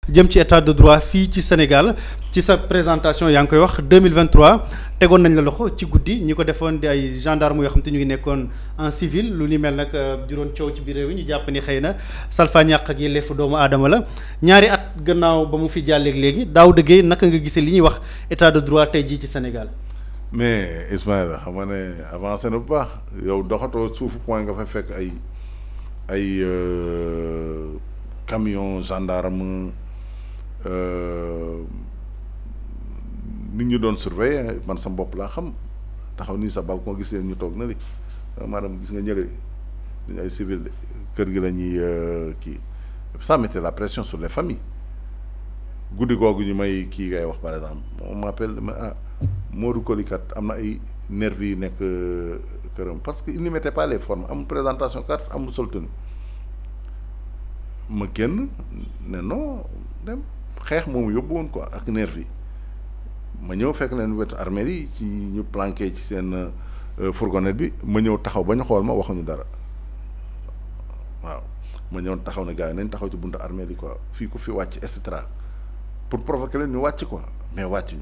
jëm ci état de droit fii ci Sénégal ci sa présentation yaa ngi koy wax 2023 tegoon nañ la loxo ci guddi ñi ko defoon di ay gendarme yoo xam te ñu ngi nekkoon en civil lu ni mel nag juróon coow ci biir réew mi ñu jàpp ni xëy na salfaañe àq ak yelleefu doomu aadama la ñaari at gannaaw ba mu fi jàlleeg léegi Daouda Gueye naka nga gisee li ñuy wax état de droit tey jii ci Sénégal. mais Ismaïla xam nga ne avancé na bu baax yow doxatoo suufu point nga fay fekk ay camion gendarme nit ñu doon surveiller man sa bopp laa xam taxaw nii sa balcon gis leen ñu toog na li maanaam gis nga ñële duñu ay civil de kër gi la ñuy kii ça mettait la pression sur les familles guddi googu ñu may kii ngay wax par exemple on m'appelle Modou Kolikat am na ay nervis yu nekk këram parce que il ne mettait pas les formes amul présentation carte amul soltenu ma génn ne non dem xeex moomu yóbbu woon quoi ak nervis ma ñëw fekk leen wetu armée yi ci ñu planqué ci seen fourgonnette bi ma ñëw taxaw ba ñu xool ma waxuñu dara waaw ma ñëw taxaw ne gars yi nañ taxaw ci buntu armée yi quoi fii ku fi wàcc et cetera pour provoquer leen ñu wàcc quoi mais wàccuñu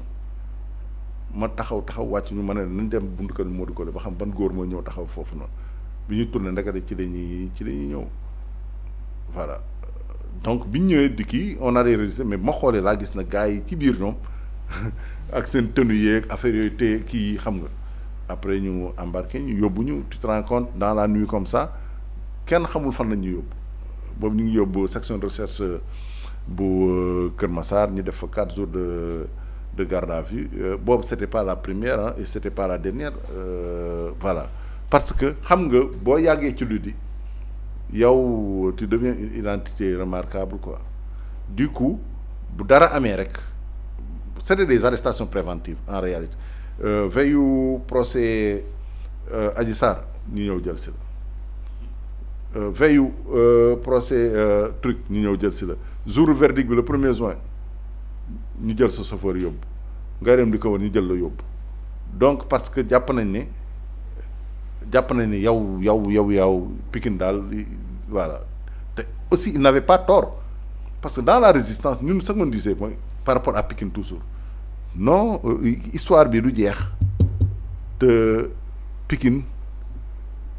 ma taxaw wàcc ñu ma ne nañ dem buntu kër Modou Kole ba xam ban góor mooy ñëw taxaw foofu noonu bi ñu tourné ndekete ci lañuy ñëw voilà donc bi ñu ñëwee di kii on a résisté mais ma xoolee laa gis na gars yi ci biir ñoom ak seen tenue yeeg affaire yooyu te kii xam nga après ñu embarqué ñu yóbbu ñu tu te rends compte dans la nuit comme ça kenn xamul fan la ñuy yóbbu boobu ñu ngi yóbbu section de recherche bu Kër Massar ñu def fa 4 jours de garde à vue boobu c'était pas la première hein, et c'était pas la dernière voilà parce que xam nga boo yàggee ci lu di yow tu deviens une identité remarquable quoi du coup bu dara amee rek c'était des arrestations préventives en réalité veillu procès Adji Sarr ñu ñëw jël si la veillu procès truc ñu ñëw jël si la jour verdict bi le 1er juin ñu jël sa chauffeur yóbbu ngay dem di ko war ñu jël la yóbbu donc parce que jàpp nañ ni yow Pikine daal voilà te aussi il n'avait pas tort parce que dans la résistance ñun sax mën disee mooy par rapport à Pikine toujours non histoire bi du jeex te Pikine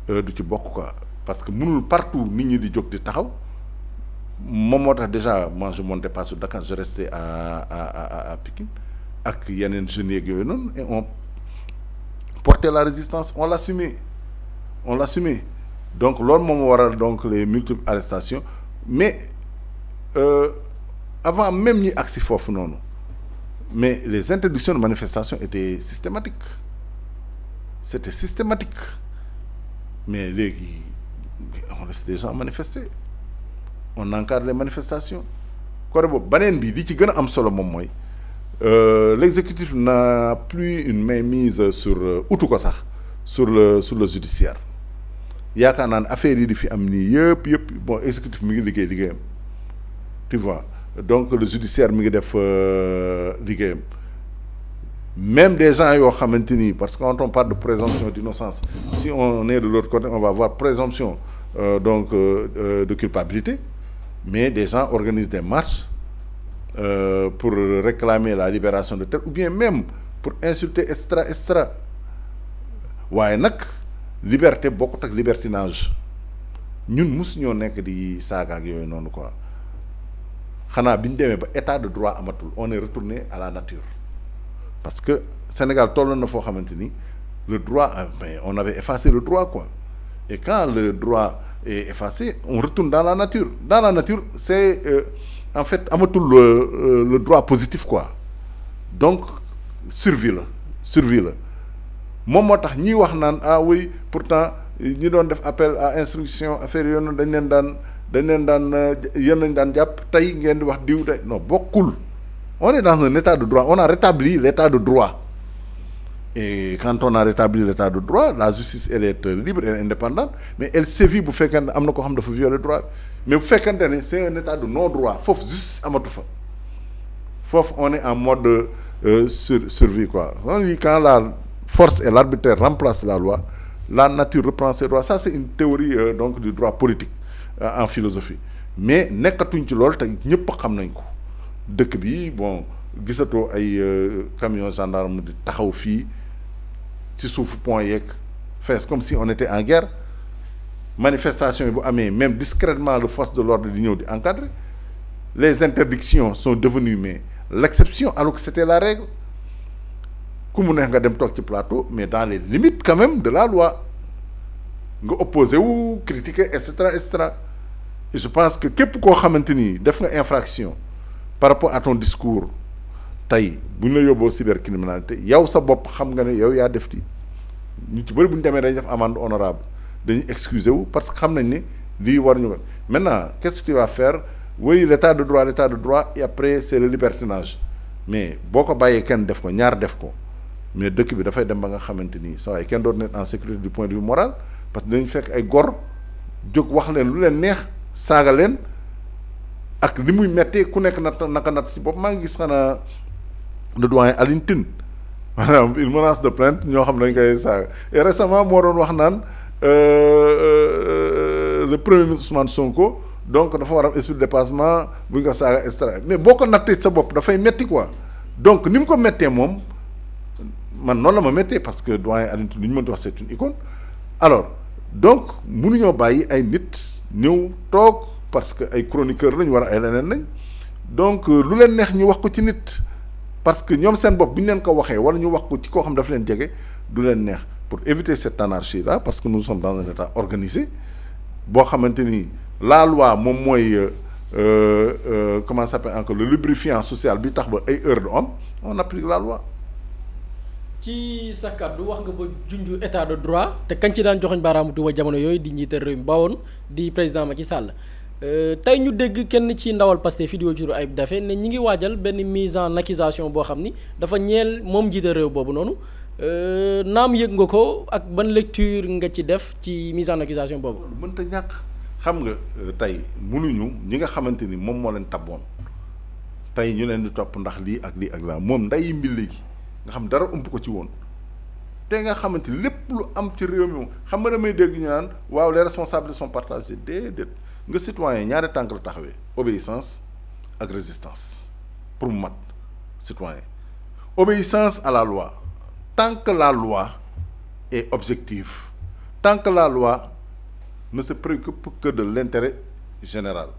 du ci bokk quoi parce que mënul partout nit ñi di jóg di taxaw moom moo tax déjà moi je montais pas sur Dakar je restais à Pikine ak yeneen jeunes yeeg yooyu noonu et on portait la résistance on l'assumait donc loolu moom waral donc les multiples arrestations mais avant même ñuy agsi foofu noonu mais les interdictions de manifestation étaient systématiques c'était systématique mais léegi on laisse des gens manifester on encadre les manifestations côté boobu baneen bi li ci gën a am solo moom mooy l'exécutif n'a plus une mainmise sur utu ko sax sur le judiciaire yaakaar naa ne affaire yi di fi am nii yëpp bon exécutif mi ngi liggéeyam tu vois donc le judiciaire mi ngi def liggéeyam même des gens yoo xamante ni parce que quand on parle de présomption d'innocence si on est de l'autre côté on va avoir présomption de culpabilité mais des gens organisent des marches pour réclamer la libération de tel ou bien même pour insulter extra waaye nag liberté bokkut ak libertinage ñun mus ñoo nekk di saaga ak yooyu noonu quoi xanaa bi ñu demee ba état de droit amatul on est retourné à la nature parce que Sénégal toll na foo xamante ni le droit mais on avait effacé le droit quoi et quand le droit est effacé on retourne dans la nature c'est en fait amatul le droit positif quoi donc survie la moom moo tax ñiy wax naan ah oui pourtant ñi doon def appel à instruction affaire yoonu dañ leen daan yéen lañ daan jàpp tey ngeen di wax diw tey non bokkul on est dans un état de droit on a rétabli l'état de droit et quand on a rétabli l'état de droit la justice elle est libre et indépendante mais elle sévit bu fekkente ne am na koo xam dafa violer droit mais bu fekkente ne c'est un état de non droit foofu justice amatu fa foofu on est en mode survie quoi quand la force et l'arbitraire remplacent la loi la nature reprend ses droits ça c'est une théorie donc du droit politique en philosophie mais nekkatuñ ci loolu te ñëpp xam nañ ko dëkk bi bon gisatoo ay camion gendarme di taxaw fii ci suufu pont yeeg fees comme si on était en guerre manifestation yi bu amee même discrètement le force de l'ordre di ñëw di encadrer les interdictions sont devenues mais l'exception alors que c'était la règle ku mu neex nga dem toog ci plateau mais dans les limites quand même de la loi nga opposé wu critiquer et cetera et cetera et je pense que képp koo xamante ni def nga infraction par rapport à ton discours tey bu ñu la yóbboo cybercriminalité yow sa bopp xam nga ne yow yaa def ti ñu ci bëri bu ñu demee dañuy def amende honorable dañuy excuser wu parce que xam nañ ne lii war ñu ko maintenant qu'est-ce que tu vas faire oui l'état de droit et après c'est le libertinage mais boo ko bàyyee kenn def ko ñaar def ko mais dëkk bi dafay dem ba nga xamante ni saa waay kenn doon nekk en sécurité du point de vue moral parce que dañu fekk ay gor jóg wax leen lu leen neex saaga leen ak li muy méttee ku nekk naka natt ci bopp maa ngi gis xanaa le doyen Alioune Tine maanaam une menace de plainte ñoo xam ne dañ koy saaga et récemment moo doon wax naan le premier ministre Ousmane Sonko donc dafa war am esprit de dépassement bu ñu ko saaga et cetera mais boo ko nattee sa bopp dafay metti quoi donc ni mu ko méttee moom man noonu la ma méttee parce que doyen Alioune Tine lu ñu mënti wax c'est une icône alors donc mënuñoo bàyyi ay nit ñëw toog parce que ay chroniqueurs lañ war a ay leneen lañ donc lu leen neex ñu wax ko ci nit parce que ñoom seen bopp bi ñu leen ko waxee wala ñu wax ko ci koo xam daf leen jege du leen neex pour éviter cette anarchie là parce que nous sommes dans un état organisé boo xamante ni la loi moom mooy comment ça s'appelle encore le lubrifiant social bi tax ba ay heures du am on applique la loi. ci sa kàddu wax nga ba junju état de droit te kañ ci daan joxoñ baaraamu tuuma jamono yooyu di njiital réew mi bawoon di président Macky Sall tey ñu dégg kenn ci ndawal Pastef fi di wajuru Ayib Daffé ne ñi ngi waajal benn mise en accusation boo xam ni dafa ñeel moom njiital réew boobu noonu naam yëg nga ko ak ban lecture nga ci def ci mise en accusation boobu. mënta ñàkk xam nga tey mënuñu ñi nga xamante ni moom moo leen tabboon tey ñu leen di topp ndax lii ak lii ak laa moom nday mbi léegi nga xam dara ëmp ko ci woon te nga xamante ni lépp lu am ci réew mi moom xam nga damay dégg ñu naan waaw les responsabilités sont partagées déedéet nga citoyen ñaari tànk la taxawee obéissance ak résistance pour mu mat citoyen obéissance à la loi tant que la loi est objective tant que la loi ne se préoccupe que de l'intérêt général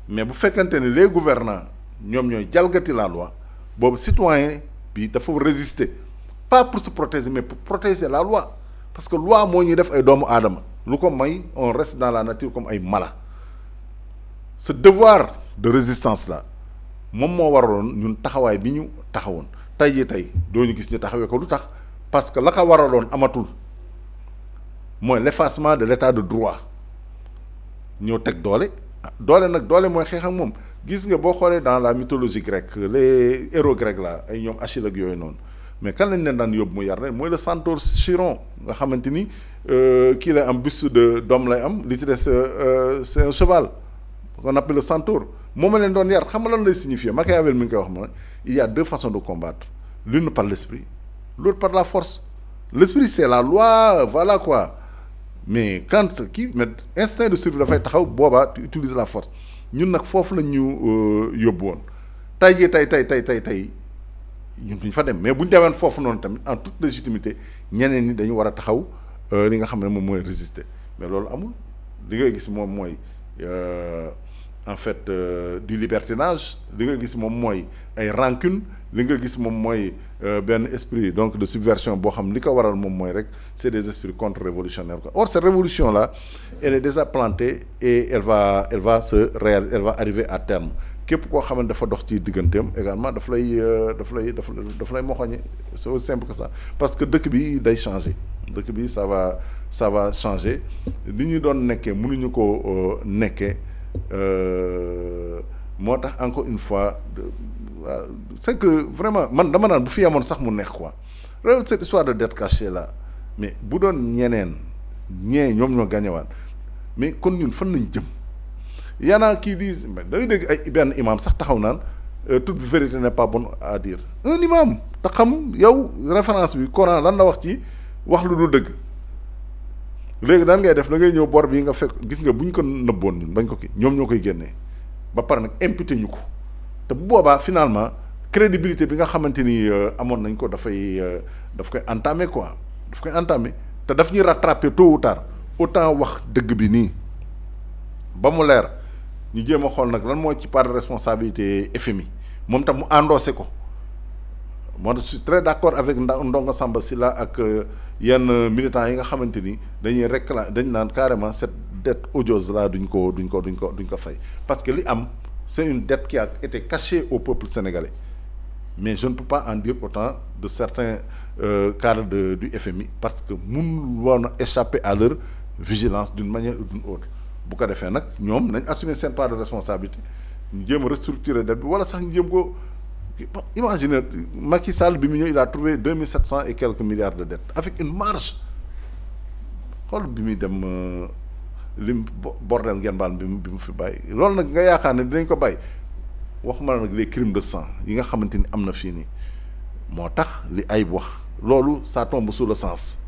mais bu fekkante ne les gouvernants ñoom ñooy jalgati la loi boobu citoyen bi dafa résister pas pour se protéger mais pour protéger la loi parce que loi moo ñuy def ay doomu aadama lu ko may on reste dans la nature comme ay mala ce devoir de résistance là moom moo waraloon ñun taxawaay bi ñu taxawoon tey jii tey doo ñu gis ñu taxawee ko lu tax parce que la ko waraloon amatul mooy l'effacement de l'état de droit ñëw teg doole nag doole mooy xeex ak moom gis nga boo xoolee dans la mythologie grecque les héros grecs là ay ñoom Achille ak yooyu noonu mais kan lañ leen daan yóbbu mu yar leen mooy le centaure Chiron nga xamante ni kii lay am buste de d'homme lay am li ci des c'est un cheval qu'on appelle le centaure moom leen doon yar xam nga lan lay signifier Machiavel mi ngi koy wax ma il y a deux façons de combattre l'une par l'esprit l'autre par la force l'esprit c'est la loi voilà quoi mais quand mais instinct de survie dafay taxaw boobaa tu utilises la force ñun nag foofu la ñu yóbbu woon tey jii tey ñun duñ fa dem mais bu ñu demeen foofu noonu tamit en toute légitimité ñeneen ñi dañu war a taxaw li nga xam ne moom mooy résister mais loolu amul li ngay gis moom mooy en fait du libertinage li nga gis moom mooy ay rancune li nga gis moom mooy benn esprit donc de subversion boo xam li ko waral moom mooy rek c'est des esprits contre-révolutionnaires quoi. Or cette révolution là elle est déjà plantée et elle va arriver à terme képp koo xam ne dafa dox ci digganteem également daf lay moxoñe c'est aussi simple que ça parce que dëkk bi day changer dëkk bi ça va changer li ñu doon nekkee mënuñu ko nekkee moo tax encore une fois c'est que vraiment man dama naan bu fi amoon sax mu neex quoi cette histoire de dette cachée là mais bu doon ñeneen ñoom ñoo gañewaat mais kon ñun fan lañ jëm yaanaa kii di dangay dégg ay benn imam sax taxaw naan toute vérité n'est pas bonne à dire un imam te xam yow référence bi Coran lan la wax ci wax lu du dëgg léegi daan ngay def da ngay ñëw bor bi nga fekk gis nga bu ñu ko nëbboon ñun bañ ko ki ñoom ñoo koy génnee ba pare nag imputé ñu ko te bu boobaa finalement crédibilité bi nga xamante ni amoon nañ ko daf koy entamer quoi daf koy entamer te daf ñuy rattraper tôt ou tard autant wax dëgg bi nii ba mu leer ñu jéem a xool nag lan moo ci part de responsabilité FMI moom tam mu endossé ko. moi je suis très d'accord avec Ndongo Samba Sylla ak yenn militants yi nga xamante ni dañuy dañ naan carrément cette dette odieuse là duñ ko fay parce que li am c'est une dette qui a été cachée au peuple sénégalais mais je ne peux pas en dire autant de certains cadres du FMI parce que mun woon a échapper à leur vigilance d'une manière ou d'une autre bu ko defee nag ñoom nañ assumer seen part de responsabilité ñu jéem a restructurer dette bi wala sax ñu jéem ko. Imaginez Macky Sall bi mu ñëw il a trouvé 2700 et quelques milliards de dettes avec une marge xool bi muy dem lim bordel ngeen baal bi mu fi bàyyi loolu nag nga yaakaar ne dinañ ko bàyyi waxuma la nag les crimes de sang yi nga xamante ni am na fii nii moo tax li ay wax loolu ça tombe sous le sens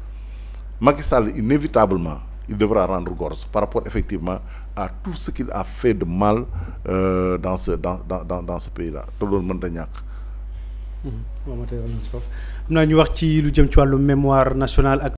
Macky Sall inévitablement il devra rendre gorge par rapport effectivement à tout ce qu'il a fait de mal dans ce pays-là te loolu mën ta ñàkk. waaw ma tey am naa ñu wax ci lu jëm ci wàllu mémoire nationale ak.